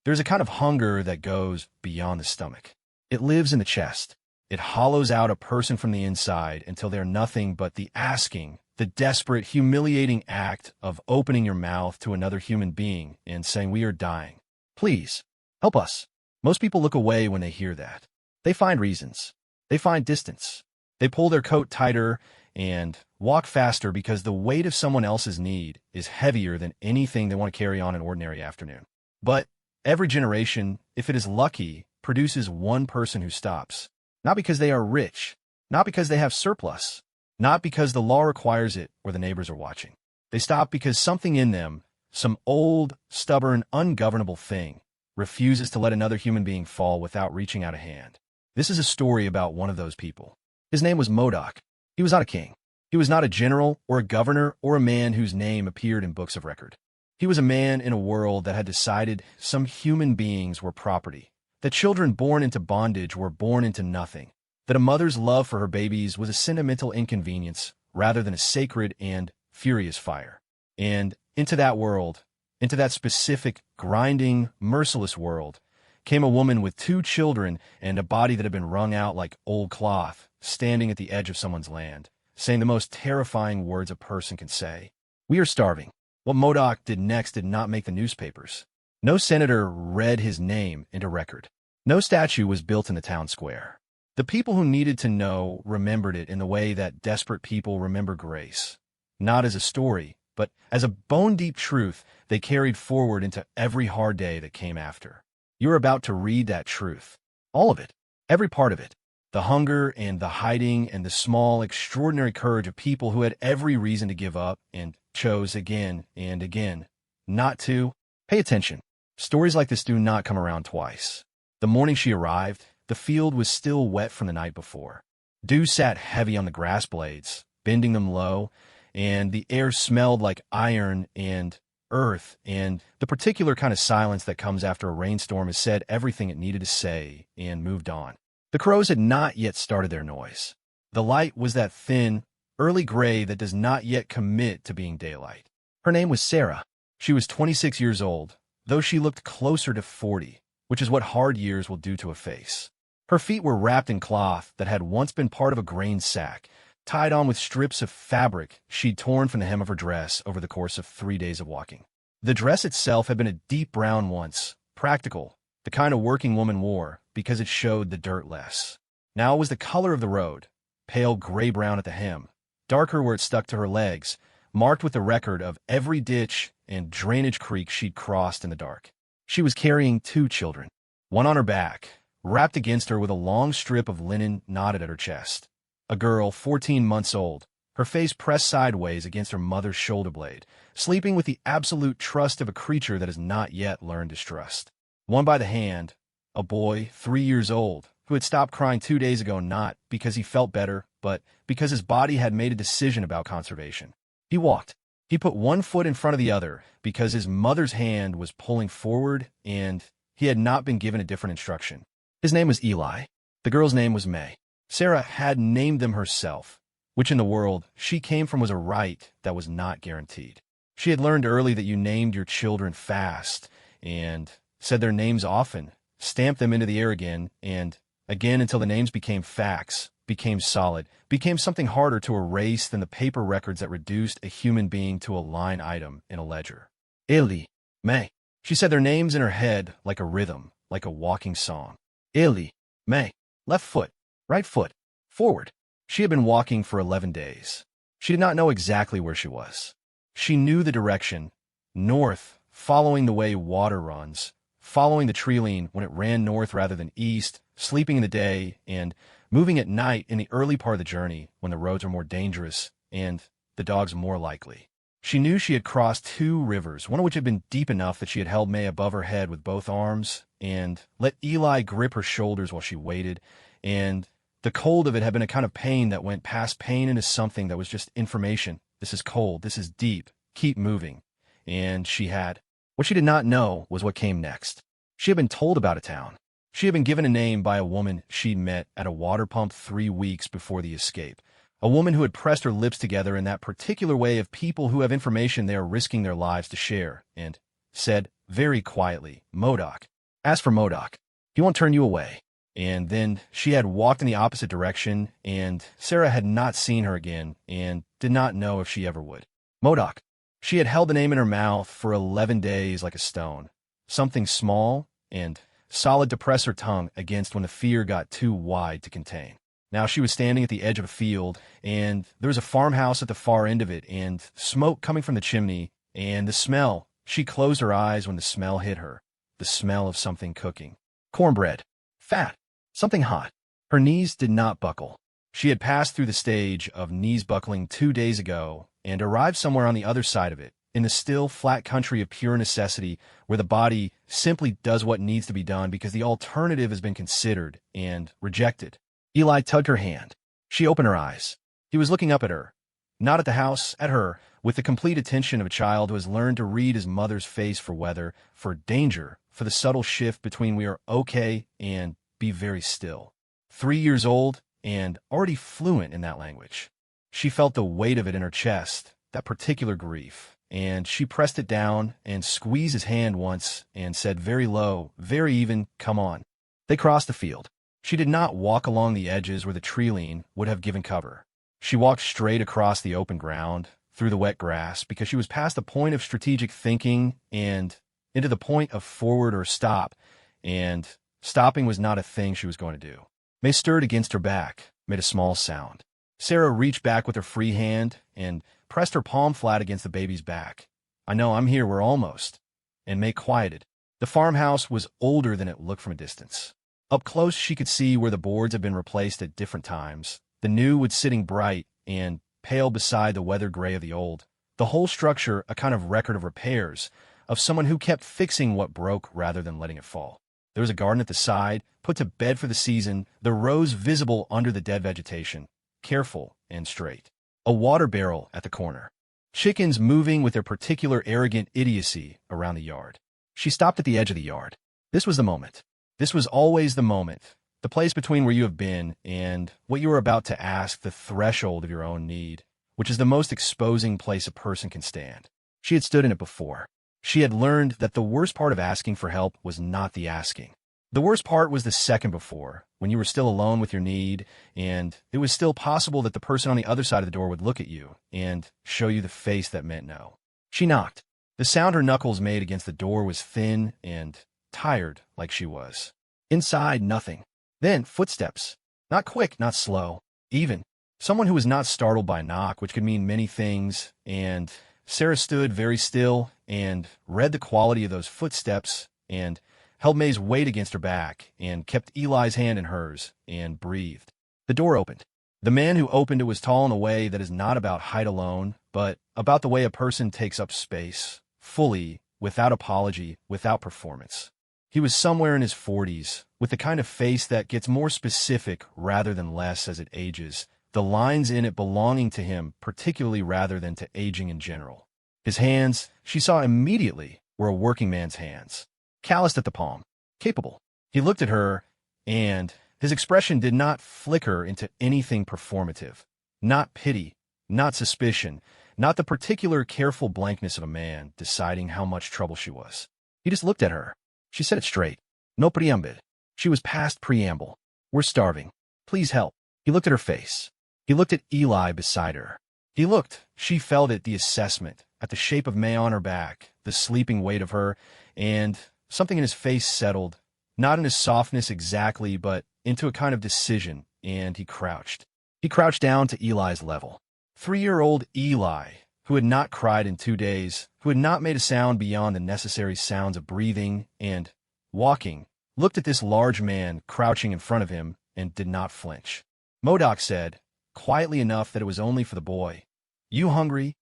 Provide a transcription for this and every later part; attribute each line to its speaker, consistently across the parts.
Speaker 1: There's a kind of hunger that goes beyond the stomach. It lives in the chest. It hollows out a person from the inside until they're nothing but the asking, the desperate, humiliating act of opening your mouth to another human being and saying, "We are dying. Please, help us." Most people look away when they hear that. They find reasons. They find distance. They pull their coat tighter and walk faster because the weight of someone else's need is heavier than anything they want to carry on an ordinary afternoon. But every generation, if it is lucky, produces one person who stops. Not because they are rich, not because they have surplus, not because the law requires it or the neighbors are watching. They stop because something in them, some old, stubborn, ungovernable thing, refuses to let another human being fall without reaching out a hand. This is a story about one of those people. His name was Modoc. He was not a king. He was not a general or a governor or a man whose name appeared in books of record. He was a man in a world that had decided some human beings were property, that children born into bondage were born into nothing, that a mother's love for her babies was a sentimental inconvenience rather than a sacred and furious fire. And into that world, into that specific, grinding, merciless world, came a woman with 2 children and a body that had been wrung out like old cloth, standing at the edge of someone's land, saying the most terrifying words a person can say. "We are starving." What Modoc did next did not make the newspapers. No senator read his name into record. No statue was built in the town square. The people who needed to know remembered it in the way that desperate people remember grace. Not as a story, but as a bone-deep truth they carried forward into every hard day that came after. You're about to read that truth. All of it. Every part of it. The hunger and the hiding and the small, extraordinary courage of people who had every reason to give up and chose again and again not to. Pay attention. Stories like this do not come around twice. The morning she arrived, the field was still wet from the night before. Dew sat heavy on the grass blades, bending them low, and the air smelled like iron and earth, and the particular kind of silence that comes after a rainstorm has said everything it needed to say and moved on. The crows had not yet started their noise. The light was that thin, early gray that does not yet commit to being daylight. Her name was Sarah. She was 26 years old, though she looked closer to 40, which is what hard years will do to a face. Her feet were wrapped in cloth that had once been part of a grain sack, tied on with strips of fabric she'd torn from the hem of her dress over the course of 3 days of walking. The dress itself had been a deep brown once, practical, the kind a working woman wore because it showed the dirt less. Now it was the color of the road, pale gray-brown at the hem, darker where it stuck to her legs, marked with the record of every ditch and drainage creek she'd crossed in the dark. She was carrying 2 children, one on her back, wrapped against her with a long strip of linen knotted at her chest. A girl 14 months old, her face pressed sideways against her mother's shoulder blade, sleeping with the absolute trust of a creature that has not yet learned distrust. One by the hand, a boy 3 years old, who had stopped crying 2 days ago not because he felt better, but because his body had made a decision about conservation. He walked. He put one foot in front of the other because his mother's hand was pulling forward and he had not been given a different instruction. His name was Eli. The girl's name was May. Sarah had named them herself, which in the world she came from was a right that was not guaranteed. She had learned early that you named your children fast and said their names often, stamped them into the air again and again until the names became facts, became solid, became something harder to erase than the paper records that reduced a human being to a line item in a ledger. Eli, May. She said their names in her head like a rhythm, like a walking song. Eli, May. Left foot, right foot, forward. She had been walking for 11 days. She did not know exactly where she was. She knew the direction, north, following the way water runs, following the tree line when it ran north rather than east, sleeping in the day, and moving at night in the early part of the journey when the roads are more dangerous and the dogs more likely. She knew she had crossed 2 rivers, one of which had been deep enough that she had held May above her head with both arms and let Eli grip her shoulders while she waited, and the cold of it had been a kind of pain that went past pain into something that was just information. This is cold. This is deep. Keep moving. And she had. What she did not know was what came next. She had been told about a town. She had been given a name by a woman she'd met at a water pump 3 weeks before the escape. A woman who had pressed her lips together in that particular way of people who have information they are risking their lives to share, and said, very quietly, "Modoc, As for Modoc, he won't turn you away. And then she had walked in the opposite direction, and Sarah had not seen her again and did not know if she ever would. Modoc. She had held the name in her mouth for 11 days like a stone. Something small and solid to press her tongue against when the fear got too wide to contain. Now she was standing at the edge of a field, and there was a farmhouse at the far end of it, and smoke coming from the chimney, and the smell. She closed her eyes when the smell hit her. The smell of something cooking. Cornbread. Fat. Something hot. Her knees did not buckle. She had passed through the stage of knees buckling 2 days ago and arrived somewhere on the other side of it, in the still, flat country of pure necessity, where the body simply does what needs to be done because the alternative has been considered and rejected. Eli tugged her hand. She opened her eyes. He was looking up at her, not at the house, at her, with the complete attention of a child who has learned to read his mother's face for weather, for danger, for the subtle shift between we are okay and be very still. 3 years old and already fluent in that language. She felt the weight of it in her chest, that particular grief, and she pressed it down and squeezed his hand once and said very low, very even, "Come on." They crossed the field. She did not walk along the edges where the tree-line would have given cover. She walked straight across the open ground, through the wet grass, because she was past the point of strategic thinking and into the point of forward or stop, and stopping was not a thing she was going to do. May stirred against her back, made a small sound. Sarah reached back with her free hand and pressed her palm flat against the baby's back. "I know, I'm here, we're almost." And May quieted. The farmhouse was older than it looked from a distance. Up close she could see where the boards had been replaced at different times, the new wood sitting bright and pale beside the weather gray of the old. The whole structure a kind of record of repairs, of someone who kept fixing what broke rather than letting it fall. There was a garden at the side, put to bed for the season, the rows visible under the dead vegetation, careful and straight. A water barrel at the corner. Chickens moving with their particular arrogant idiocy around the yard. She stopped at the edge of the yard. This was the moment. This was always the moment. The place between where you have been and what you are about to ask, the threshold of your own need, which is the most exposing place a person can stand. She had stood in it before. She had learned that the worst part of asking for help was not the asking. The worst part was the second before, when you were still alone with your need, and it was still possible that the person on the other side of the door would look at you and show you the face that meant no. She knocked. The sound her knuckles made against the door was thin and tired like she was. Inside, nothing. Then, footsteps. Not quick, not slow. Even. Someone who was not startled by a knock, which could mean many things, and Sarah stood very still and read the quality of those footsteps and held May's weight against her back and kept Eli's hand in hers and breathed. The door opened. The man who opened it was tall in a way that is not about height alone, but about the way a person takes up space, fully, without apology, without performance. He was somewhere in his 40s, with the kind of face that gets more specific rather than less as it ages, the lines in it belonging to him particularly rather than to aging in general. His hands, she saw immediately, were a working man's hands. Calloused at the palm. Capable. He looked at her, and his expression did not flicker into anything performative. Not pity, not suspicion, not the particular careful blankness of a man deciding how much trouble she was. He just looked at her. She said it straight. No preamble. She was past preamble. "We're starving. Please help." He looked at her face. He looked at Eli beside her. He looked, she felt it, the assessment, at the shape of May on her back, the sleeping weight of her, and something in his face settled, not in his softness exactly, but into a kind of decision, and he crouched. He crouched down to Eli's level. 3-year-old Eli, who had not cried in 2 days, who had not made a sound beyond the necessary sounds of breathing and walking, looked at this large man crouching in front of him and did not flinch. Modoc said, quietly enough that it was only for the boy, "You hungry?"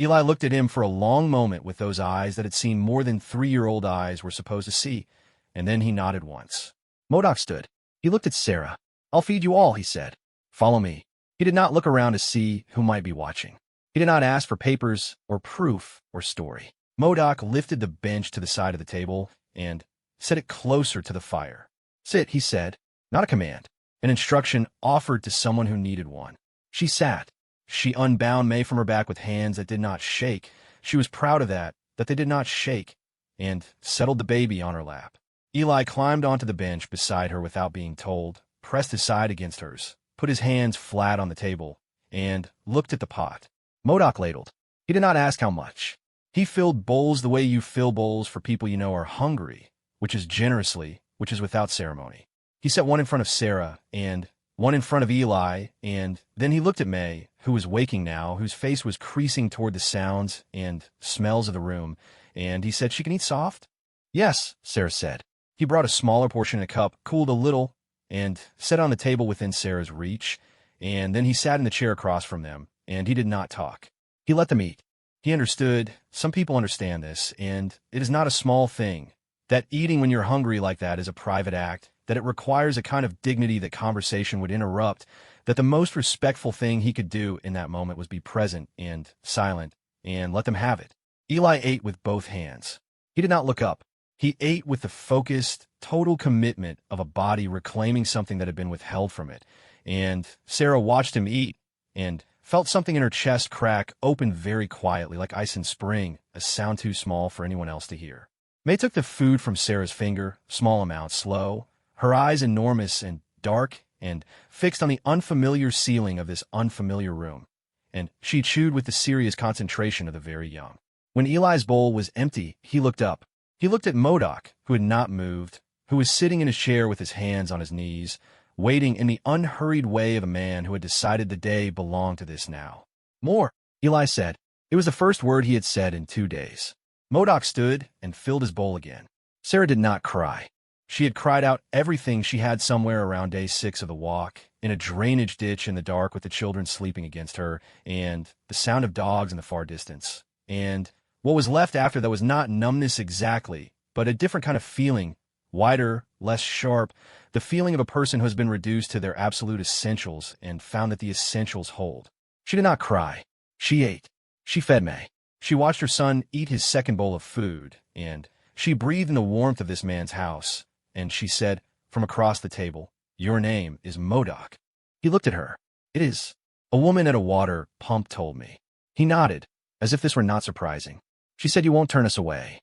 Speaker 1: Eli looked at him for a long moment with those eyes that had seen more than 3-year-old eyes were supposed to see, and then he nodded once. Modoc stood. He looked at Sarah. "I'll feed you all," he said. "Follow me." He did not look around to see who might be watching. He did not ask for papers or proof or story. Modoc lifted the bench to the side of the table and set it closer to the fire. "Sit," he said, not a command, an instruction offered to someone who needed one. She sat. She unbound May from her back with hands that did not shake. She was proud of that they did not shake, and settled the baby on her lap. Eli climbed onto the bench beside her without being told, pressed his side against hers, put his hands flat on the table, and looked at the pot. Modoc ladled. He did not ask how much. He filled bowls the way you fill bowls for people you know are hungry, which is generously, which is without ceremony. He set one in front of Sarah, and one in front of Eli, and then he looked at May, who was waking now, whose face was creasing toward the sounds and smells of the room, and he said she can eat soft? Yes, Sarah said. He brought a smaller portion in a cup, cooled a little, and set on the table within Sarah's reach, and then he sat in the chair across from them, and he did not talk. He let them eat. He understood, some people understand this, and it is not a small thing, that eating when you're hungry like that is a private act, that it requires a kind of dignity that conversation would interrupt, that the most respectful thing he could do in that moment was be present and silent and let them have it. Eli ate with both hands. He did not look up. He ate with the focused, total commitment of a body reclaiming something that had been withheld from it. And Sarah watched him eat and felt something in her chest crack open very quietly, like ice in spring, a sound too small for anyone else to hear. May took the food from Sarah's finger, small amount, slow, her eyes enormous and dark and fixed on the unfamiliar ceiling of this unfamiliar room, and she chewed with the serious concentration of the very young. When Eli's bowl was empty, he looked up. He looked at Modoc, who had not moved, who was sitting in his chair with his hands on his knees, waiting in the unhurried way of a man who had decided the day belonged to this now. More, Eli said. It was the first word he had said in 2 days. Modoc stood and filled his bowl again. Sarah did not cry. She had cried out everything she had somewhere around day 6 of the walk, in a drainage ditch in the dark with the children sleeping against her, and the sound of dogs in the far distance. And what was left after that was not numbness exactly, but a different kind of feeling, wider, less sharp, the feeling of a person who has been reduced to their absolute essentials and found that the essentials hold. She did not cry. She ate. She fed May. She watched her son eat his second bowl of food, and she breathed in the warmth of this man's house. And she said, from across the table, "Your name is Modoc." He looked at her. "It is. A woman at a water pump told me." He nodded, as if this were not surprising. She said, "You won't turn us away."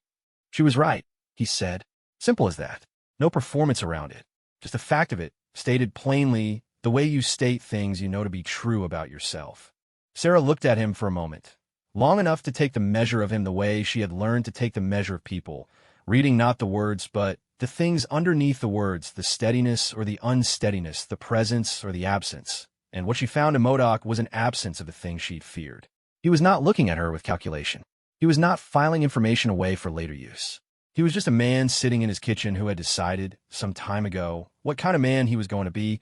Speaker 1: She was right, he said. Simple as that. No performance around it. Just the fact of it, stated plainly, the way you state things you know to be true about yourself. Sarah looked at him for a moment, long enough to take the measure of him the way she had learned to take the measure of people, reading not the words, but the things underneath the words, the steadiness or the unsteadiness, the presence or the absence. And what she found in Modoc was an absence of the thing she'd feared. He was not looking at her with calculation. He was not filing information away for later use. He was just a man sitting in his kitchen who had decided, some time ago, what kind of man he was going to be,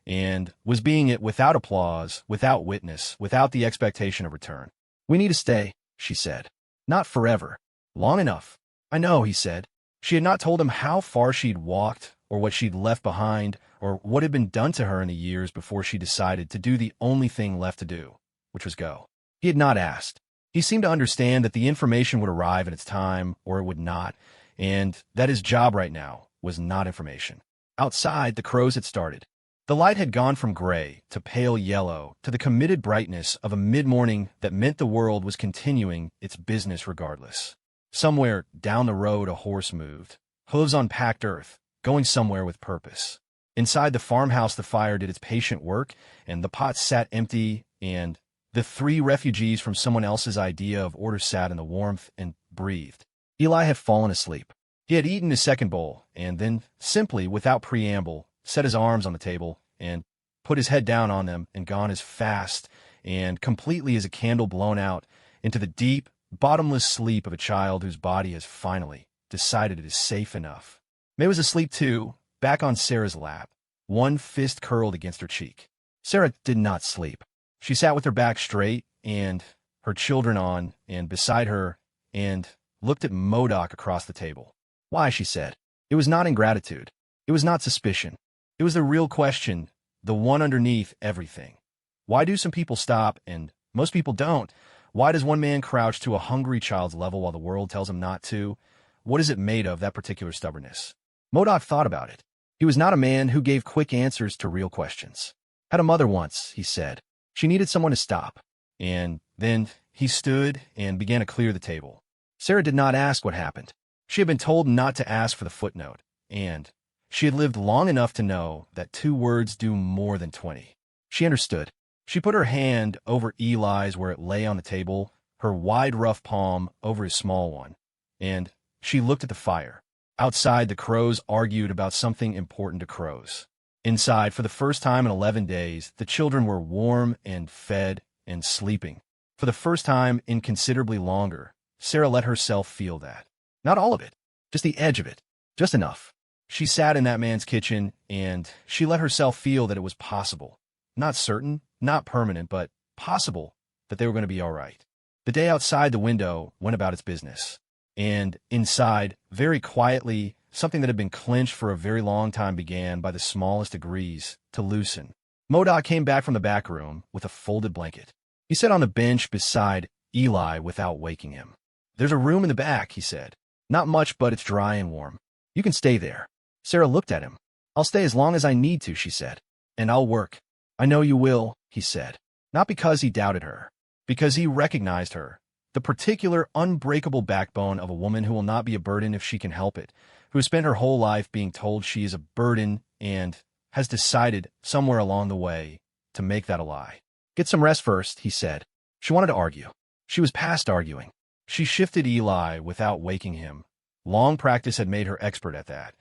Speaker 1: and was being it without applause, without witness, without the expectation of return. "We need to stay," she said. "Not forever. Long enough." "I know," he said. She had not told him how far she'd walked, or what she'd left behind, or what had been done to her in the years before she decided to do the only thing left to do, which was go. He had not asked. He seemed to understand that the information would arrive in its time, or it would not, and that his job right now was not information. Outside, the crows had started. The light had gone from gray to pale yellow to the committed brightness of a mid-morning that meant the world was continuing its business regardless. Somewhere down the road a horse moved, hooves on packed earth, going somewhere with purpose. Inside the farmhouse the fire did its patient work, and the pot sat empty, and the 3 refugees from someone else's idea of order sat in the warmth and breathed. Eli had fallen asleep. He had eaten his second bowl, and then, simply, without preamble, set his arms on the table and put his head down on them and gone as fast and completely as a candle blown out into the deep, bottomless sleep of a child whose body has finally decided it is safe enough. May was asleep too, back on Sarah's lap, one fist curled against her cheek. Sarah did not sleep. She sat with her back straight and her children on and beside her and looked at Modoc across the table. "Why?" she said. It was not ingratitude. It was not suspicion. It was the real question, the one underneath everything. Why do some people stop and most people don't? Why does one man crouch to a hungry child's level while the world tells him not to? What is it made of, that particular stubbornness? Modoc thought about it. He was not a man who gave quick answers to real questions. "Had a mother once," he said. "She needed someone to stop." And then he stood and began to clear the table. Sarah did not ask what happened. She had been told not to ask for the footnote. and she had lived long enough to know that 2 words do more than 20. She understood. She put her hand over Eli's where it lay on the table, her wide, rough palm over his small one, and she looked at the fire. Outside, the crows argued about something important to crows. Inside, for the first time in 11 days, the children were warm and fed and sleeping. For the first time in considerably longer, Sarah let herself feel that. Not all of it, just the edge of it, just enough. She sat in that man's kitchen, and she let herself feel that it was possible. Not certain, not permanent, but possible that they were going to be all right. The day outside the window went about its business. And inside, very quietly, something that had been clenched for a very long time began, by the smallest degrees, to loosen. Modoc came back from the back room with a folded blanket. He sat on the bench beside Eli without waking him. "There's a room in the back," he said. "Not much, but it's dry and warm. You can stay there." Sarah looked at him. "I'll stay as long as I need to," she said. "And I'll work." "I know you will," he said. Not because he doubted her, because he recognized her, the particular unbreakable backbone of a woman who will not be a burden if she can help it, who has spent her whole life being told she is a burden and has decided, somewhere along the way, to make that a lie. "Get some rest first," he said. She wanted to argue. She was past arguing. She shifted Eli without waking him. Long practice had made her expert at that,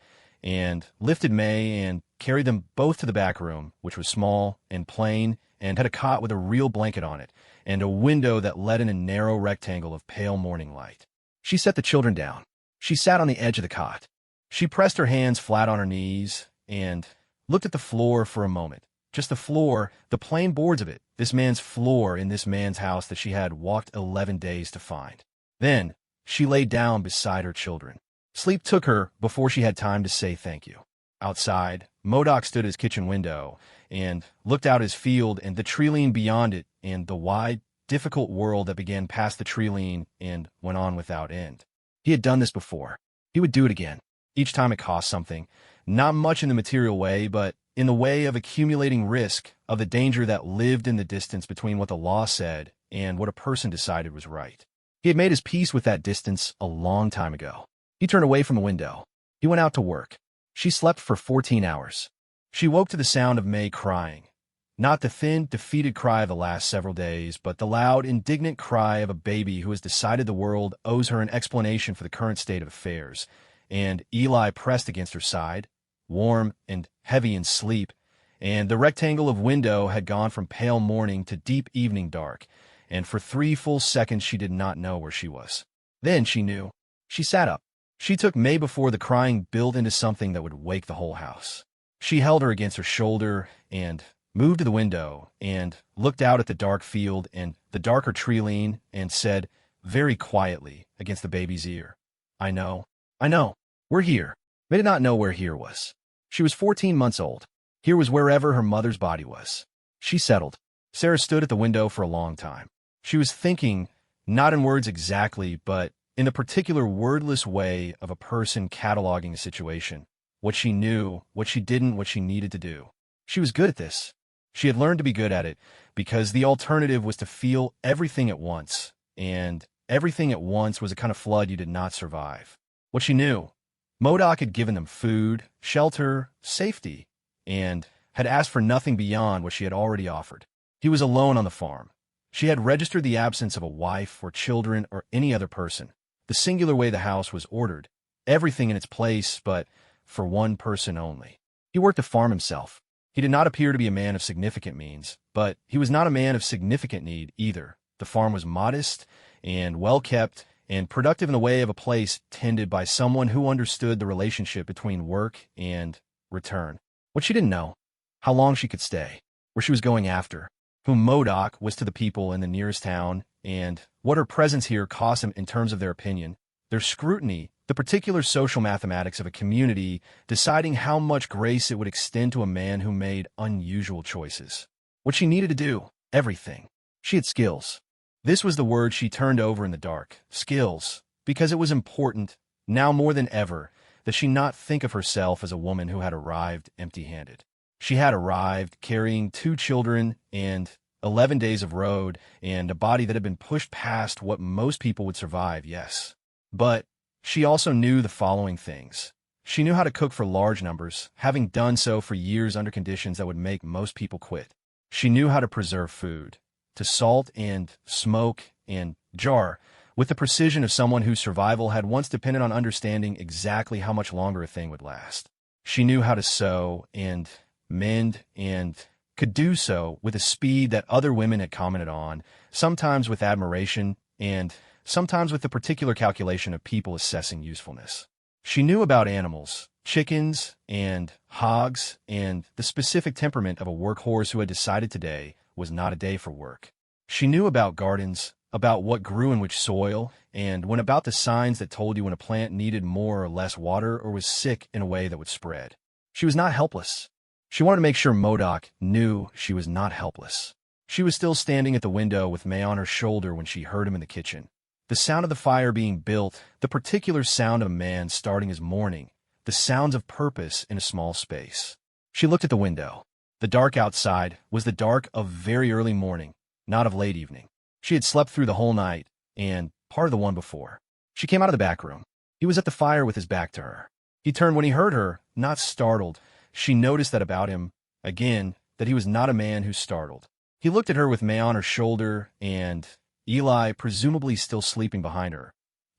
Speaker 1: and lifted May and carried them both to the back room, which was small and plain and had a cot with a real blanket on it and a window that let in a narrow rectangle of pale morning light. She set the children down. She sat on the edge of the cot. She pressed her hands flat on her knees and looked at the floor for a moment. Just the floor, the plain boards of it, this man's floor in this man's house that she had walked 11 days to find. Then she lay down beside her children. Sleep took her before she had time to say thank you. Outside, Modoc stood at his kitchen window and looked out his field and the tree-line beyond it and the wide, difficult world that began past the tree-line and went on without end. He had done this before. He would do it again. Each time it cost something, not much in the material way, but in the way of accumulating risk, of the danger that lived in the distance between what the law said and what a person decided was right. He had made his peace with that distance a long time ago. He turned away from the window. He went out to work. She slept for 14 hours. She woke to the sound of May crying. Not the thin, defeated cry of the last several days, but the loud, indignant cry of a baby who has decided the world owes her an explanation for the current state of affairs. And Eli pressed against her side, warm and heavy in sleep, and the rectangle of window had gone from pale morning to deep evening dark, and for 3 full seconds she did not know where she was. Then she knew. She sat up. She took May before the crying built into something that would wake the whole house. She held her against her shoulder and moved to the window and looked out at the dark field and the darker tree-line and said, very quietly, against the baby's ear, I know. We're here." May did not know where here was. She was 14 months old. Here was wherever her mother's body was. She settled. Sarah stood at the window for a long time. She was thinking, not in words exactly, but in the particular wordless way of a person cataloging a situation. What she knew, what she didn't, what she needed to do. She was good at this. She had learned to be good at it because the alternative was to feel everything at once, and everything at once was a kind of flood you did not survive. What she knew, Modoc had given them food, shelter, safety, and had asked for nothing beyond what she had already offered. He was alone on the farm. She had registered the absence of a wife or children or any other person, the singular way the house was ordered, everything in its place, but for one person only. He worked the farm himself. He did not appear to be a man of significant means, but he was not a man of significant need either. The farm was modest and well-kept and productive in the way of a place tended by someone who understood the relationship between work and return. What she didn't know, how long she could stay, where she was going after, whom Modoc was to the people in the nearest town, and what her presence here cost them in terms of their opinion, their scrutiny, the particular social mathematics of a community deciding how much grace it would extend to a man who made unusual choices. What she needed to do, everything. She had skills. This was the word she turned over in the dark, skills, because it was important, now more than ever, that she not think of herself as a woman who had arrived empty-handed. She had arrived carrying 2 children and 11 days of road and a body that had been pushed past what most people would survive, yes. But she also knew the following things. She knew how to cook for large numbers, having done so for years under conditions that would make most people quit. She knew how to preserve food, to salt and smoke and jar, with the precision of someone whose survival had once depended on understanding exactly how much longer a thing would last. She knew how to sew and mend and could do so with a speed that other women had commented on, sometimes with admiration and sometimes with the particular calculation of people assessing usefulness. She knew about animals, chickens and hogs, and the specific temperament of a workhorse who had decided today was not a day for work. She knew about gardens, about what grew in which soil, and when about the signs that told you when a plant needed more or less water or was sick in a way that would spread. She was not helpless. She wanted to make sure Modoc knew she was not helpless. She was still standing at the window with May on her shoulder when she heard him in the kitchen. The sound of the fire being built, the particular sound of a man starting his morning, the sounds of purpose in a small space. She looked at the window. The dark outside was the dark of very early morning, not of late evening. She had slept through the whole night, and part of the one before. She came out of the back room. He was at the fire with his back to her. He turned when he heard her, not startled. She noticed that about him, again, that he was not a man who startled. He looked at her with May on her shoulder, and Eli presumably still sleeping behind her.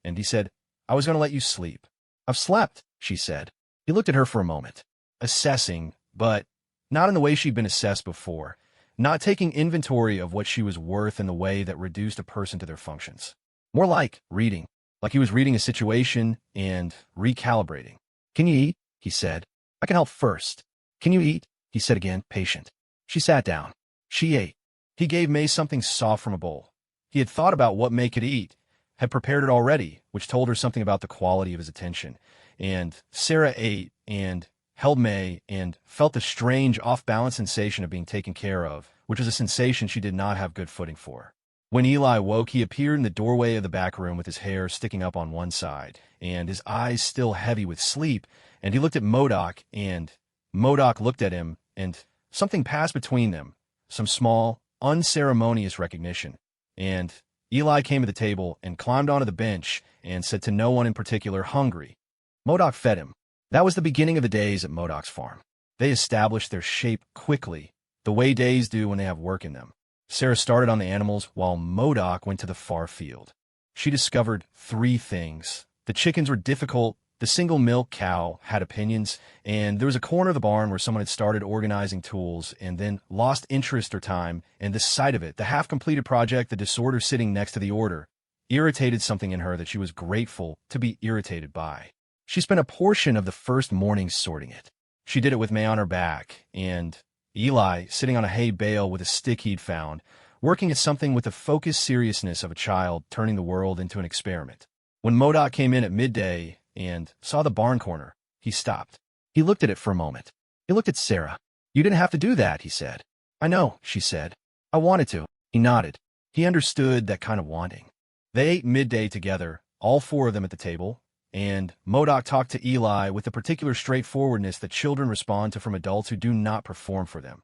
Speaker 1: And he said, "I was going to let you sleep." "I've slept," she said. He looked at her for a moment, assessing, but not in the way she'd been assessed before, not taking inventory of what she was worth in the way that reduced a person to their functions. More like reading, like he was reading a situation and recalibrating. "Can you eat?" he said. "I can help first." "Can you eat?" he said again, patient. She sat down. She ate. He gave May something soft from a bowl. He had thought about what May could eat, had prepared it already, which told her something about the quality of his attention. And Sarah ate and held May and felt the strange off-balance sensation of being taken care of, which was a sensation she did not have good footing for. When Eli woke, he appeared in the doorway of the back room with his hair sticking up on one side, and his eyes still heavy with sleep, and he looked at Modoc, and Modoc looked at him, and something passed between them, some small, unceremonious recognition. And Eli came to the table and climbed onto the bench and said to no one in particular, "Hungry." Modoc fed him. That was the beginning of the days at Modoc's farm. They established their shape quickly, the way days do when they have work in them. Sarah started on the animals while Modoc went to the far field. She discovered 3 things. The chickens were difficult, the single milk cow had opinions, and there was a corner of the barn where someone had started organizing tools and then lost interest or time, and the sight of it, the half-completed project, the disorder sitting next to the order, irritated something in her that she was grateful to be irritated by. She spent a portion of the first morning sorting it. She did it with May on her back, and Eli sitting on a hay bale with a stick he'd found, working at something with the focused seriousness of a child turning the world into an experiment. When Modoc came in at midday and saw the barn corner, he stopped. He looked at it for a moment. He looked at Sarah. "You didn't have to do that," he said. "I know," she said. "I wanted to." He nodded. He understood that kind of wanting. They ate midday together, all 4 of them at the table, and Modoc talked to Eli with the particular straightforwardness that children respond to from adults who do not perform for them.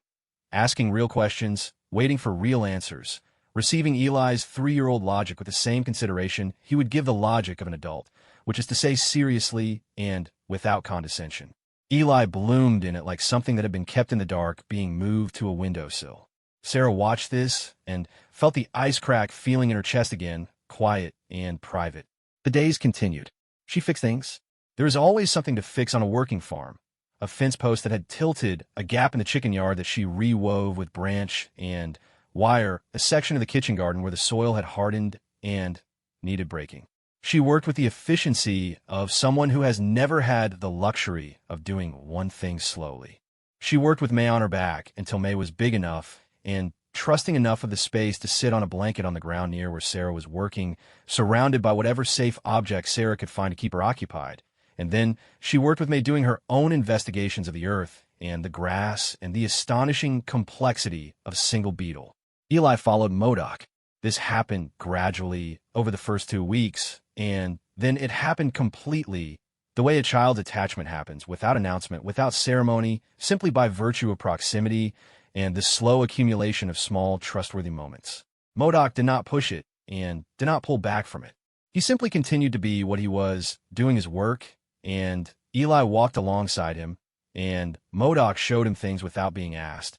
Speaker 1: Asking real questions, waiting for real answers, receiving Eli's 3-year-old logic with the same consideration he would give the logic of an adult, which is to say seriously and without condescension. Eli bloomed in it like something that had been kept in the dark being moved to a windowsill. Sarah watched this and felt the ice crack feeling in her chest again, quiet and private. The days continued. She fixed things. There is always something to fix on a working farm. A fence post that had tilted, a gap in the chicken yard that she re-wove with branch and wire, a section of the kitchen garden where the soil had hardened and needed breaking. She worked with the efficiency of someone who has never had the luxury of doing one thing slowly. She worked with May on her back until May was big enough and trusting enough of the space to sit on a blanket on the ground near where Sarah was working, surrounded by whatever safe objects Sarah could find to keep her occupied. And then she worked with May doing her own investigations of the earth and the grass and the astonishing complexity of a single beetle. Eli followed Modoc. This happened gradually over the first 2 weeks, and then it happened completely the way a child's attachment happens, without announcement, without ceremony, simply by virtue of proximity and the slow accumulation of small, trustworthy moments. Modoc did not push it and did not pull back from it. He simply continued to be what he was, doing his work, and Eli walked alongside him, and Modoc showed him things without being asked.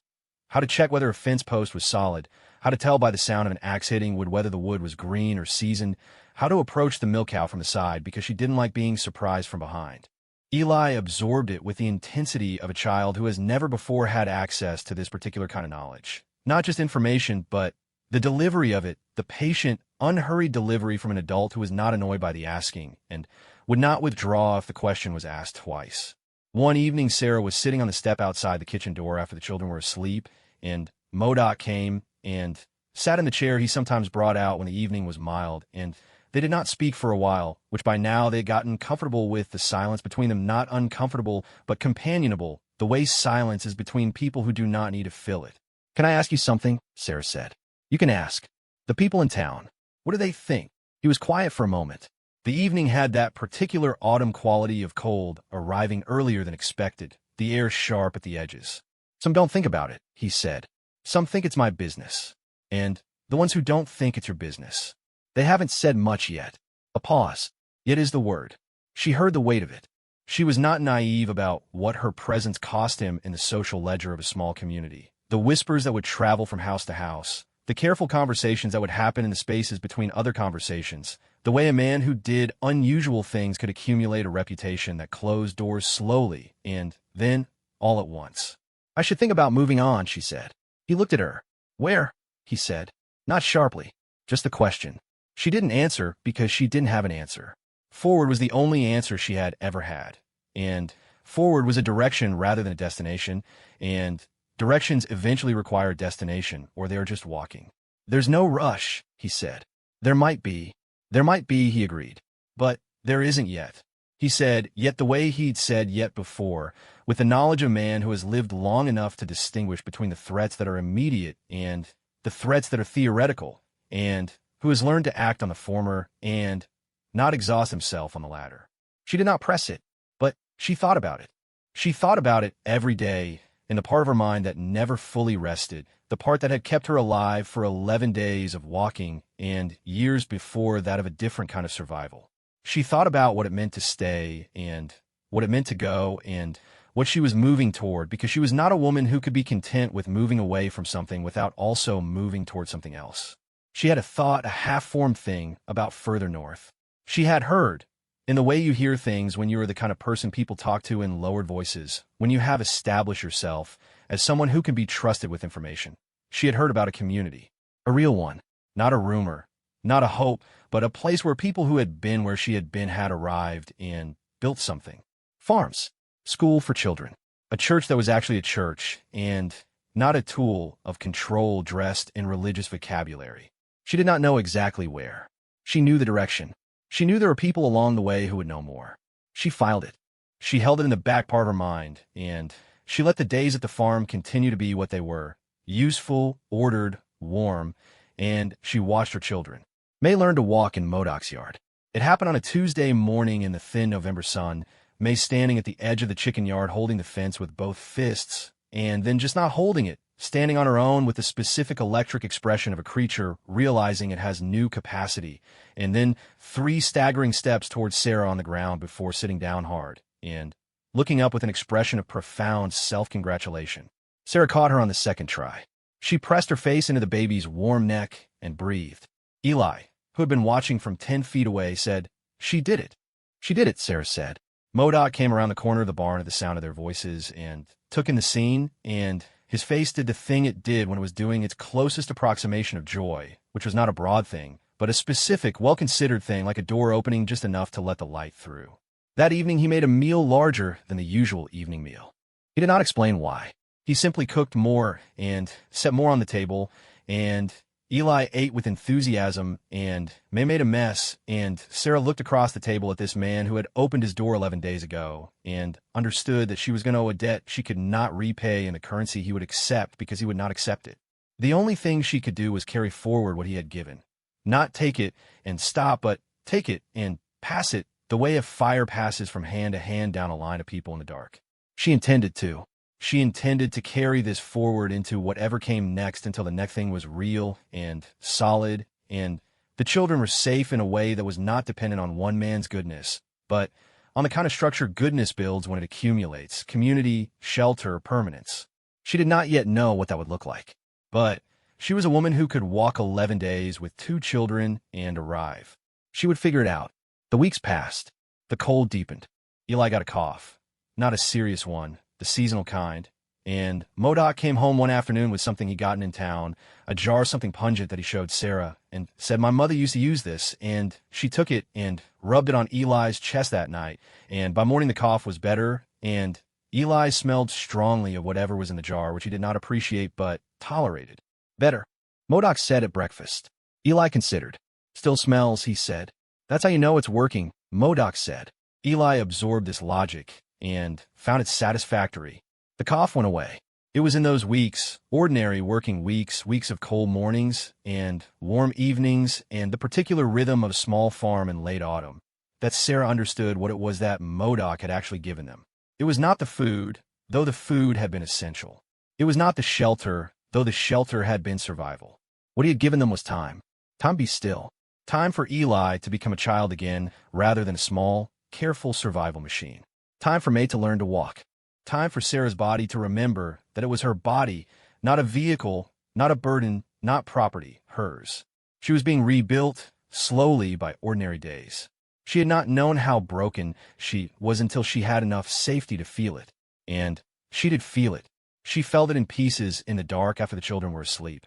Speaker 1: How to check whether a fence post was solid, how to tell by the sound of an axe hitting wood whether the wood was green or seasoned, how to approach the milk cow from the side because she didn't like being surprised from behind. Eli absorbed it with the intensity of a child who has never before had access to this particular kind of knowledge. Not just information, but the delivery of it, the patient, unhurried delivery from an adult who was not annoyed by the asking and would not withdraw if the question was asked twice. One evening, Sarah was sitting on the step outside the kitchen door after the children were asleep, and Modoc came and sat in the chair he sometimes brought out when the evening was mild, and they did not speak for a while, which by now they had gotten comfortable with the silence between them, not uncomfortable, but companionable, the way silence is between people who do not need to fill it. "Can I ask you something?" Sarah said. "You can ask. The people in town, what do they think?" He was quiet for a moment. The evening had that particular autumn quality of cold, arriving earlier than expected, the air sharp at the edges. "Some don't think about it," he said. "Some think it's my business. And the ones who don't think it's your business, they haven't said much yet." A pause. Yet is the word. She heard the weight of it. She was not naive about what her presence cost him in the social ledger of a small community. The whispers that would travel from house to house, the careful conversations that would happen in the spaces between other conversations, the way a man who did unusual things could accumulate a reputation that closed doors slowly and then all at once. "I should think about moving on," she said. He looked at her. "Where?" he said. Not sharply, just the question. She didn't answer because she didn't have an answer. Forward was the only answer she had ever had. And forward was a direction rather than a destination, and directions eventually require a destination, or they are just walking. "There's no rush," he said. There might be, he agreed. "But there isn't yet." He said, yet the way he'd said yet before, with the knowledge of a man who has lived long enough to distinguish between the threats that are immediate and the threats that are theoretical, and who has learned to act on the former and not exhaust himself on the latter. She did not press it, but she thought about it. She thought about it every day in the part of her mind that never fully rested, the part that had kept her alive for 11 days of walking and years before that of a different kind of survival. She thought about what it meant to stay and what it meant to go and what she was moving toward, because she was not a woman who could be content with moving away from something without also moving toward something else. She had a thought, a half-formed thing about further north. She had heard, in the way you hear things when you are the kind of person people talk to in lowered voices, when you have established yourself as someone who can be trusted with information. She had heard about a community, a real one, not a rumor, not a hope, but a place where people who had been where she had been had arrived and built something. Farms, school for children, a church that was actually a church and not a tool of control dressed in religious vocabulary. She did not know exactly where. She knew the direction. She knew there were people along the way who would know more. She filed it. She held it in the back part of her mind, and she let the days at the farm continue to be what they were, useful, ordered, warm, and she watched her children. May learned to walk in Modoc's yard. It happened on a Tuesday morning in the thin November sun, May standing at the edge of the chicken yard holding the fence with both fists, and then just not holding it, standing on her own with the specific electric expression of a creature realizing it has new capacity, and then 3 staggering steps towards Sarah on the ground before sitting down hard, and looking up with an expression of profound self-congratulation. Sarah caught her on the second try. She pressed her face into the baby's warm neck and breathed. Eli, who had been watching from 10 feet away, said, "She did it." "She did it," Sarah said. Modoc came around the corner of the barn at the sound of their voices and took in the scene, and his face did the thing it did when it was doing its closest approximation of joy, which was not a broad thing, but a specific, well-considered thing like a door opening just enough to let the light through. That evening he made a meal larger than the usual evening meal. He did not explain why. He simply cooked more and set more on the table, and Eli ate with enthusiasm, and May made a mess, and Sarah looked across the table at this man who had opened his door 11 days ago and understood that she was going to owe a debt she could not repay in the currency he would accept because he would not accept it. The only thing she could do was carry forward what he had given. Not take it and stop, but take it and pass it the way a fire passes from hand to hand down a line of people in the dark. She intended to. She intended to carry this forward into whatever came next until the next thing was real and solid, and the children were safe in a way that was not dependent on one man's goodness, but on the kind of structure goodness builds when it accumulates: community, shelter, permanence. She did not yet know what that would look like. But she was a woman who could walk 11 days with 2 children and arrive. She would figure it out. The weeks passed. The cold deepened. Eli got a cough. Not a serious one, the seasonal kind. And Modoc came home one afternoon with something he'd gotten in town, a jar of something pungent that he showed Sarah, and said, "My mother used to use this," and she took it and rubbed it on Eli's chest that night, and by morning the cough was better, and Eli smelled strongly of whatever was in the jar, which he did not appreciate but tolerated. "Better," Modoc said at breakfast. Eli considered. "Still smells," he said. "That's how you know it's working," Modoc said. Eli absorbed this logic and found it satisfactory. The cough went away. It was in those weeks, ordinary working weeks, weeks of cold mornings and warm evenings and the particular rhythm of small farm in late autumn, that Sarah understood what it was that Modoc had actually given them. It was not the food, though the food had been essential. It was not the shelter, though the shelter had been survival. What he had given them was time. Time to be still. Time for Eli to become a child again rather than a small, careful survival machine. Time for May to learn to walk. Time for Sarah's body to remember that it was her body, not a vehicle, not a burden, not property, hers. She was being rebuilt slowly by ordinary days. She had not known how broken she was until she had enough safety to feel it. And she did feel it. She felt it in pieces in the dark after the children were asleep.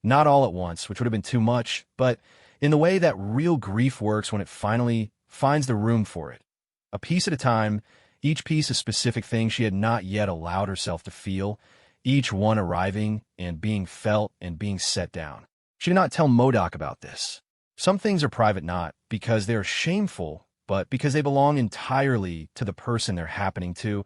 Speaker 1: Not all at once, which would have been too much, but in the way that real grief works when it finally finds the room for it. A piece at a time, each piece a specific thing she had not yet allowed herself to feel, each one arriving and being felt and being set down. She did not tell Modoc about this. Some things are private not because they are shameful, but because they belong entirely to the person they're happening to,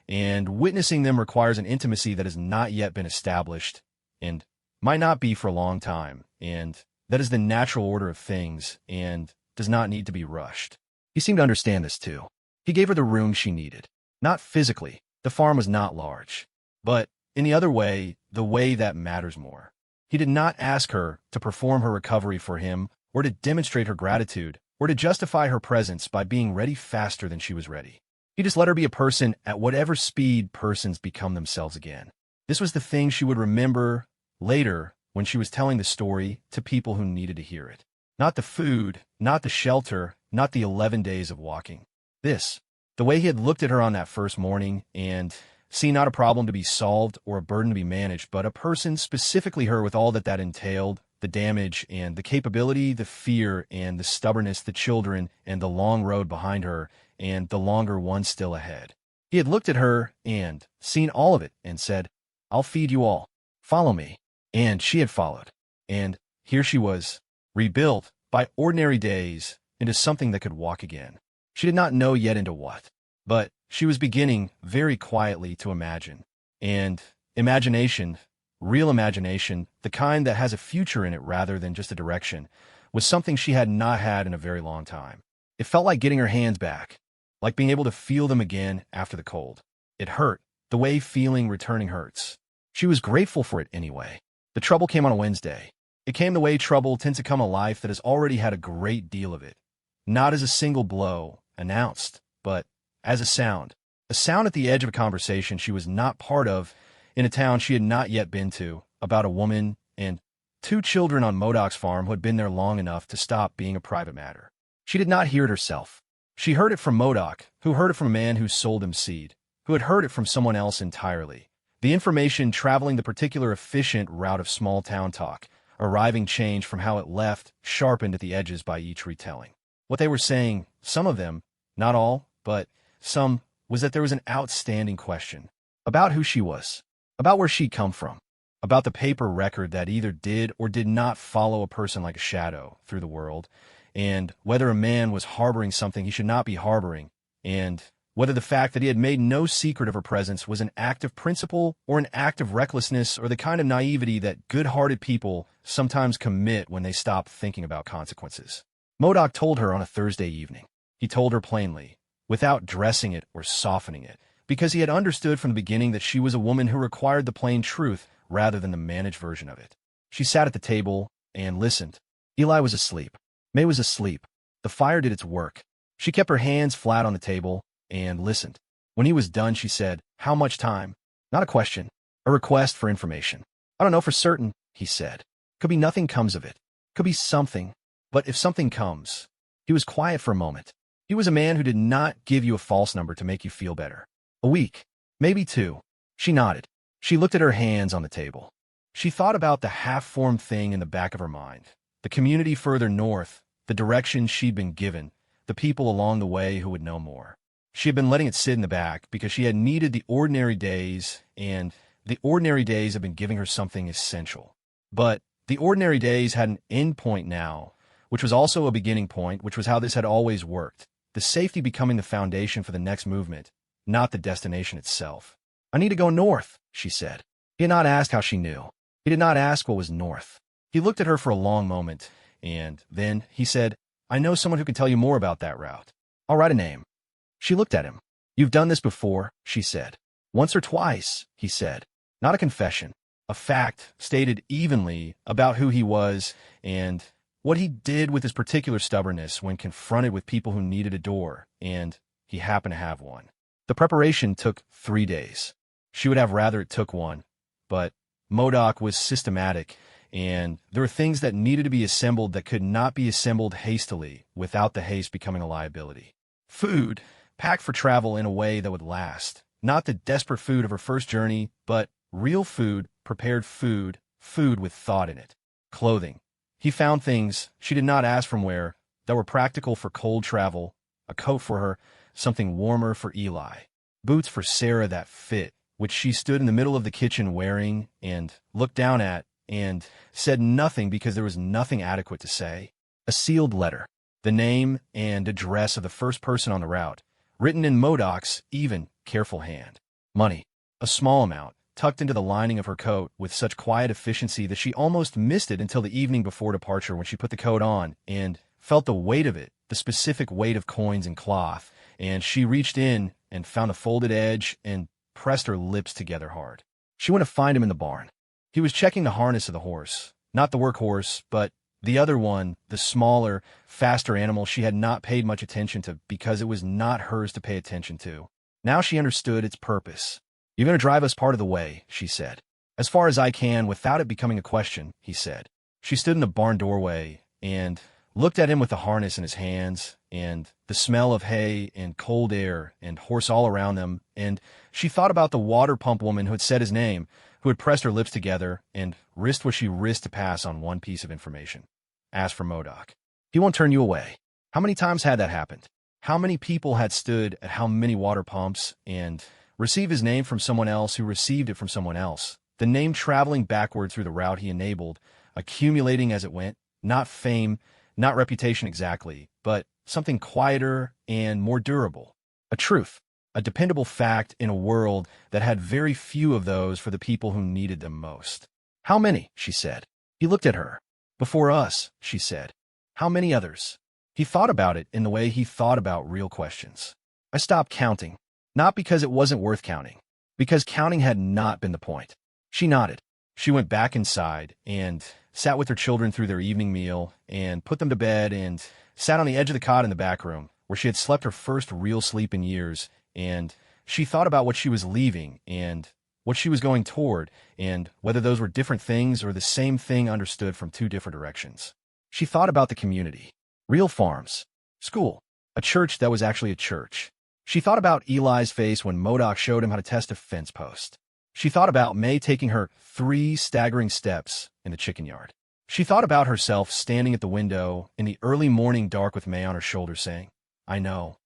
Speaker 1: and witnessing them requires an intimacy that has not yet been established and might not be for a long time, and that is the natural order of things and does not need to be rushed. He seemed to understand this too. He gave her the room she needed. Not physically, the farm was not large, but in the other way, the way that matters more. He did not ask her to perform her recovery for him or to demonstrate her gratitude or to justify her presence by being ready faster than she was ready. He just let her be a person at whatever speed persons become themselves again. This was the thing she would remember later when she was telling the story to people who needed to hear it. Not the food, not the shelter, not the 11 days of walking. This, the way he had looked at her on that first morning and seen not a problem to be solved or a burden to be managed, but a person, specifically her, with all that that entailed, the damage and the capability, the fear and the stubbornness, the children and the long road behind her and the longer one still ahead. He had looked at her and seen all of it and said, "I'll feed you all. Follow me." And she had followed. And here she was, rebuilt by ordinary days into something that could walk again. She did not know yet into what, but she was beginning very quietly to imagine. And imagination, real imagination, the kind that has a future in it rather than just a direction, was something she had not had in a very long time. It felt like getting her hands back, like being able to feel them again after the cold. It hurt, the way feeling returning hurts. She was grateful for it anyway. The trouble came on a Wednesday. It came the way trouble tends to come a life that has already had a great deal of it. Not as a single blow, announced, but as a sound at the edge of a conversation she was not part of in a town she had not yet been to, about a woman and 2 children on Modoc's farm who had been there long enough to stop being a private matter. She did not hear it herself. She heard it from Modoc, who heard it from a man who sold him seed, who had heard it from someone else entirely. The information traveling the particular efficient route of small-town talk, arriving change from how it left, sharpened at the edges by each retelling. What they were saying, some of them, not all, but some, was that there was an outstanding question about who she was, about where she'd come from, about the paper record that either did or did not follow a person like a shadow through the world, and whether a man was harboring something he should not be harboring, and whether the fact that he had made no secret of her presence was an act of principle or an act of recklessness or the kind of naivety that good-hearted people sometimes commit when they stop thinking about consequences. Modoc told her on a Thursday evening. He told her plainly, without dressing it or softening it, because he had understood from the beginning that she was a woman who required the plain truth rather than the managed version of it. She sat at the table and listened. Eli was asleep. May was asleep. The fire did its work. She kept her hands flat on the table and listened. When he was done, she said, "How much time?" Not a question, a request for information. "I don't know for certain," he said. "Could be nothing comes of it. Could be something. But if something comes..." He was quiet for a moment. He was a man who did not give you a false number to make you feel better. "A week. Maybe 2. She nodded. She looked at her hands on the table. She thought about the half-formed thing in the back of her mind. The community further north, the direction she'd been given, the people along the way who would know more. She had been letting it sit in the back because she had needed the ordinary days, and the ordinary days had been giving her something essential. But the ordinary days had an end point now, which was also a beginning point, which was how this had always worked. The safety becoming the foundation for the next movement, not the destination itself. "I need to go north," she said. He had not asked how she knew. He did not ask what was north. He looked at her for a long moment, and then he said, "I know someone who can tell you more about that route. I'll write a name." She looked at him. "You've done this before," she said. "Once or twice," he said. Not a confession, a fact stated evenly about who he was and what he did with his particular stubbornness when confronted with people who needed a door, and he happened to have one. The preparation took 3 days. She would have rather it took one, but Modoc was systematic, and there were things that needed to be assembled that could not be assembled hastily without the haste becoming a liability. Food, packed for travel in a way that would last. Not the desperate food of her first journey, but real food, prepared food, food with thought in it. Clothing. He found things she did not ask from where that were practical for cold travel, a coat for her, something warmer for Eli, boots for Sarah that fit, which she stood in the middle of the kitchen wearing and looked down at and said nothing because there was nothing adequate to say. A sealed letter, the name and address of the first person on the route, written in Modoc's even, careful hand. Money, a small amount, tucked into the lining of her coat with such quiet efficiency that she almost missed it until the evening before departure when she put the coat on and felt the weight of it, the specific weight of coins and cloth, and she reached in and found the folded edge and pressed her lips together hard. She went to find him in the barn. He was checking the harness of the horse, not the workhorse, but the other one, the smaller, faster animal she had not paid much attention to because it was not hers to pay attention to. Now she understood its purpose. "You're going to drive us part of the way," she said. "As far as I can, without it becoming a question," he said. She stood in the barn doorway and looked at him with the harness in his hands and the smell of hay and cold air and horse all around them, and she thought about the water pump woman who had said his name, who had pressed her lips together and risked what she risked to pass on one piece of information. Ask for Modoc. He won't turn you away. How many times had that happened? How many people had stood at how many water pumps and received his name from someone else who received it from someone else? The name traveling backward through the route he enabled, accumulating as it went, not fame, not reputation exactly, but something quieter and more durable. A truth, a dependable fact in a world that had very few of those for the people who needed them most. "How many?" she said. He looked at her. "Before us," she said. "How many others?" He thought about it in the way he thought about real questions. "I stopped counting. Not because it wasn't worth counting. Because counting had not been the point." She nodded. She went back inside and sat with her children through their evening meal and put them to bed and sat on the edge of the cot in the back room where she had slept her first real sleep in years, and she thought about what she was leaving and what she was going toward and whether those were different things or the same thing understood from 2 different directions. She thought about the community, real farms, school, a church that was actually a church. She thought about Eli's face when Modoc showed him how to test a fence post. She thought about May taking her 3 staggering steps in the chicken yard. She thought about herself standing at the window in the early morning dark with May on her shoulder saying, I know,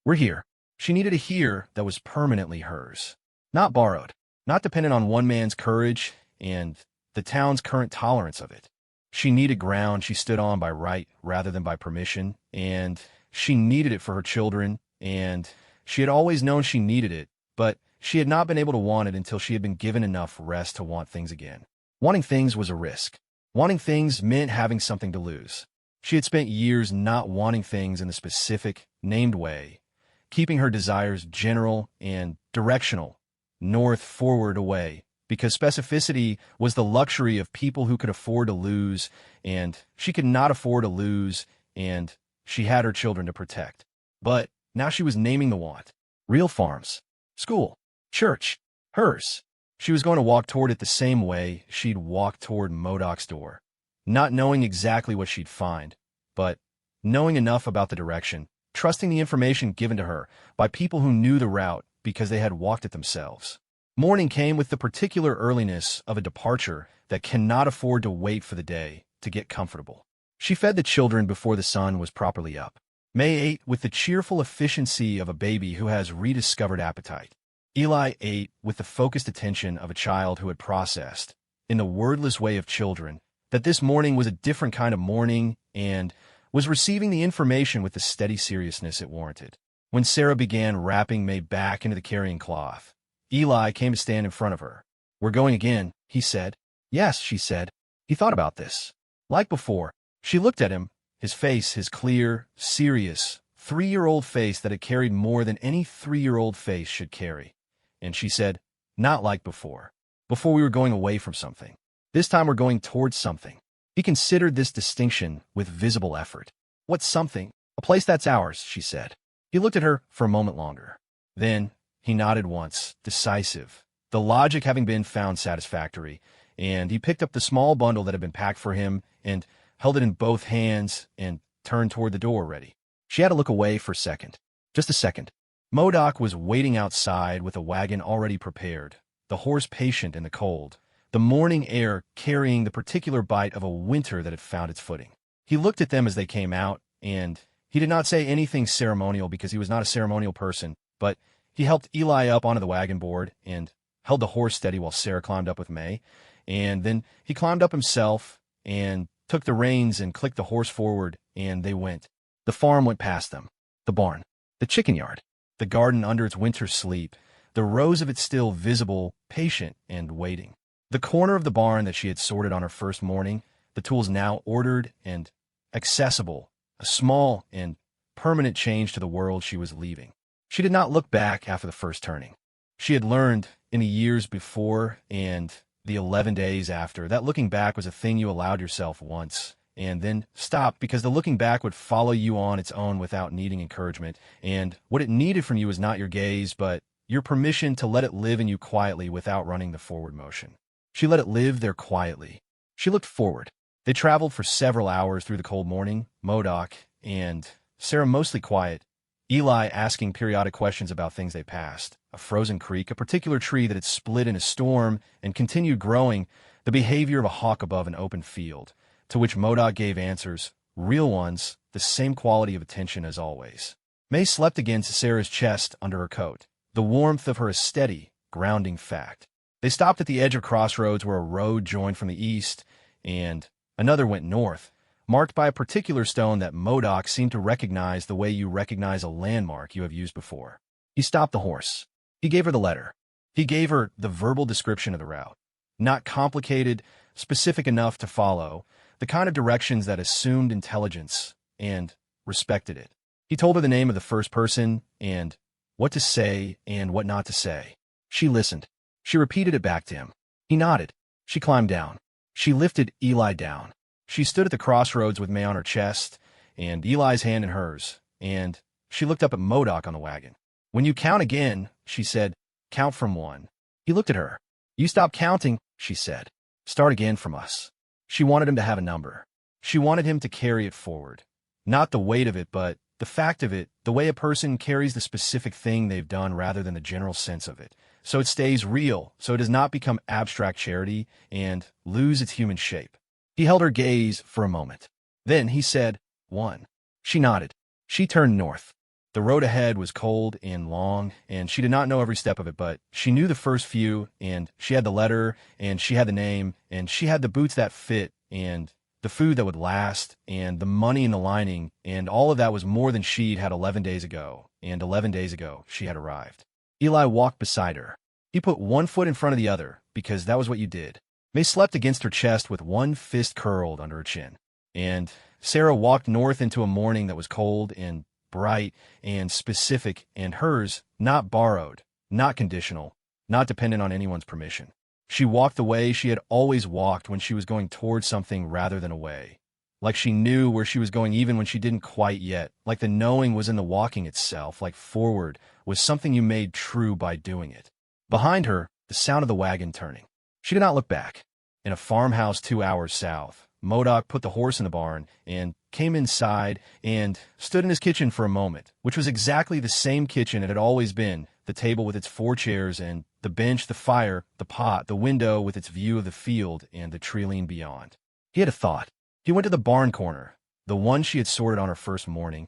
Speaker 1: we're here." She needed a here that was permanently hers. Not borrowed, not dependent on one man's courage and the town's current tolerance of it. She needed ground she stood on by right rather than by permission, and she needed it for her children, and she had always known she needed it, but she had not been able to want it until she had been given enough rest to want things again. Wanting things was a risk. Wanting things meant having something to lose. She had spent years not wanting things in the specific, named way, keeping her desires general and directional, north, forward, away, because specificity was the luxury of people who could afford to lose, and she could not afford to lose, and she had her children to protect. But now she was naming the want. Real farms. School. Church. Hers. She was going to walk toward it the same way she'd walked toward Modoc's door. Not knowing exactly what she'd find, but knowing enough about the direction, trusting the information given to her by people who knew the route because they had walked it themselves. Morning came with the particular earliness of a departure that cannot afford to wait for the day to get comfortable. She fed the children before the sun was properly up. May ate with the cheerful efficiency of a baby who has rediscovered appetite. Eli ate with the focused attention of a child who had processed, in the wordless way of children, that this morning was a different kind of morning and was receiving the information with the steady seriousness it warranted. When Sarah began wrapping May back into the carrying cloth, Eli came to stand in front of her. "We're going again," he said. "Yes," she said. He thought about this. Like before, she looked at him, his face, his clear, serious, 3-year-old face that had carried more than any 3-year-old face should carry. And she said, "Not like before. Before we were going away from something. This time we're going towards something." He considered this distinction with visible effort. "What's something?" "A place that's ours," she said. He looked at her for a moment longer. Then he nodded once, decisive, the logic having been found satisfactory, and he picked up the small bundle that had been packed for him and held it in both hands and turned toward the door ready. She had to look away for a second. Just a second. Modoc was waiting outside with a wagon already prepared, the horse patient in the cold, the morning air carrying the particular bite of a winter that had found its footing. He looked at them as they came out, and he did not say anything ceremonial because he was not a ceremonial person, but he helped Eli up onto the wagon board and held the horse steady while Sarah climbed up with May, and then he climbed up himself and took the reins and clicked the horse forward, and they went. The farm went past them, the barn, the chicken yard, the garden under its winter sleep, the rows of it still visible, patient and waiting. The corner of the barn that she had sorted on her first morning, the tools now ordered and accessible, a small and permanent change to the world she was leaving. She did not look back after the first turning. She had learned in the years before and the 11 days after that looking back was a thing you allowed yourself once and then stopped because the looking back would follow you on its own without needing encouragement, and what it needed from you was not your gaze, but your permission to let it live in you quietly without running the forward motion. She let it live there quietly. She looked forward. They traveled for several hours through the cold morning, Modoc and Sarah mostly quiet, Eli asking periodic questions about things they passed, a frozen creek, a particular tree that had split in a storm and continued growing, the behavior of a hawk above an open field, to which Modoc gave answers, real ones, the same quality of attention as always. May slept against Sarah's chest under her coat, the warmth of her a steady, grounding fact. They stopped at the edge of crossroads where a road joined from the east, and another went north, marked by a particular stone that Modoc seemed to recognize the way you recognize a landmark you have used before. He stopped the horse. He gave her the letter. He gave her the verbal description of the route. Not complicated, specific enough to follow, the kind of directions that assumed intelligence and respected it. He told her the name of the first person and what to say and what not to say. She listened. She repeated it back to him. He nodded. She climbed down. She lifted Eli down. She stood at the crossroads with May on her chest and Eli's hand in hers, and she looked up at Modoc on the wagon. "When you count again," she said, "count from 1. He looked at her. "You stop counting," she said. "Start again from us." She wanted him to have a number. She wanted him to carry it forward. Not the weight of it, but the fact of it, the way a person carries the specific thing they've done rather than the general sense of it. So it stays real, so it does not become abstract charity and lose its human shape. He held her gaze for a moment. Then he said, 1. She nodded. She turned north. The road ahead was cold and long, and she did not know every step of it, but she knew the first few, and she had the letter, and she had the name, and she had the boots that fit, and the food that would last, and the money in the lining, and all of that was more than she'd had 11 days ago, and 11 days ago she had arrived. Eli walked beside her. He put one foot in front of the other, because that was what you did. May slept against her chest with one fist curled under her chin, and Sarah walked north into a morning that was cold and bright and specific, and hers, not borrowed, not conditional, not dependent on anyone's permission. She walked the way she had always walked when she was going towards something rather than away. like she knew where she was going even when she didn't quite yet, like the knowing was in the walking itself, like forward was something you made true by doing it. Behind her, the sound of the wagon turning. She did not look back. In a farmhouse 2 hours south, Modoc put the horse in the barn and came inside and stood in his kitchen for a moment, which was exactly the same kitchen it had always been, the table with its 4 chairs and the bench, the fire, the pot, the window with its view of the field and the treeline beyond. He had a thought. He went to the barn corner, the one she had sorted on her first morning,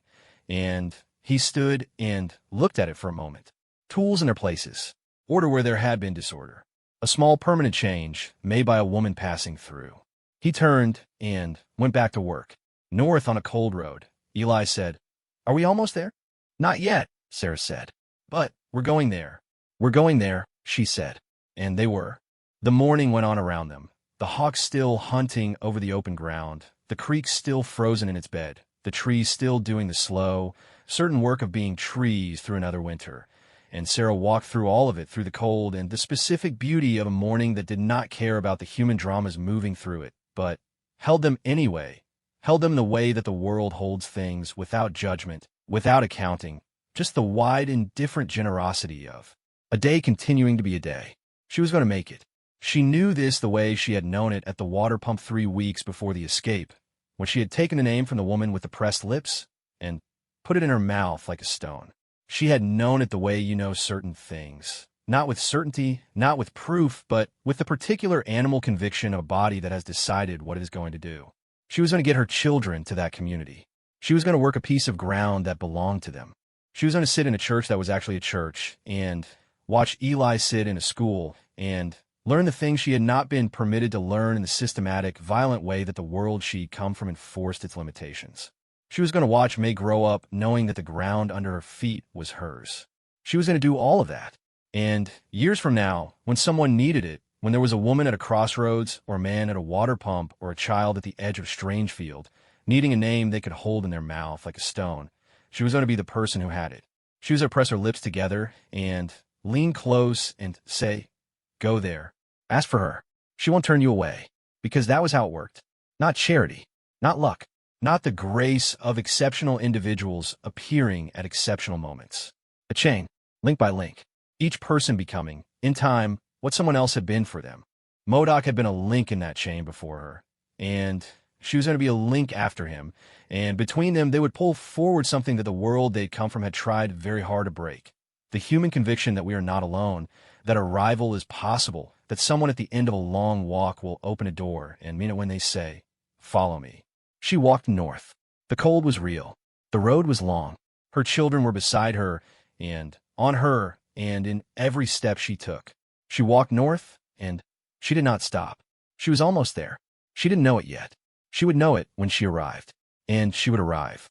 Speaker 1: and he stood and looked at it for a moment. Tools in their places, order where there had been disorder, a small permanent change made by a woman passing through. He turned and went back to work. North on a cold road, Eli said, "Are we almost there?" "Not yet," Sarah said. "But we're going there." "We're going there," she said. And they were. The morning went on around them, the hawk still hunting over the open ground, the creek still frozen in its bed, the trees still doing the slow, certain work of being trees through another winter. And Sarah walked through all of it, through the cold and the specific beauty of a morning that did not care about the human dramas moving through it, but held them anyway, held them the way that the world holds things, without judgment, without accounting, just the wide, indifferent generosity of a day continuing to be a day. She was going to make it. She knew this the way she had known it at the water pump 3 weeks before the escape, when she had taken the name from the woman with the pressed lips and put it in her mouth like a stone. She had known it the way you know certain things. Not with certainty, not with proof, but with the particular animal conviction of a body that has decided what it is going to do. She was going to get her children to that community. She was going to work a piece of ground that belonged to them. She was going to sit in a church that was actually a church and watch Eli sit in a school and learn the things she had not been permitted to learn in the systematic, violent way that the world she'd come from enforced its limitations. She was going to watch May grow up knowing that the ground under her feet was hers. She was going to do all of that. And years from now, when someone needed it, when there was a woman at a crossroads or a man at a water pump or a child at the edge of a strange field, needing a name they could hold in their mouth like a stone, she was going to be the person who had it. She was going to press her lips together and lean close and say, "Go there. Ask for her. She won't turn you away." Because that was how it worked. Not charity, not luck, not the grace of exceptional individuals appearing at exceptional moments. A chain, link by link. Each person becoming, in time, what someone else had been for them. Modoc had been a link in that chain before her, and she was going to be a link after him, and between them they would pull forward something that the world they'd come from had tried very hard to break. The human conviction that we are not alone, that arrival is possible, that someone at the end of a long walk will open a door and mean it when they say, "Follow me." She walked north. The cold was real. The road was long. Her children were beside her, and on her, and in every step she took. She walked north, and she did not stop. She was almost there. She didn't know it yet. She would know it when she arrived. And she would arrive.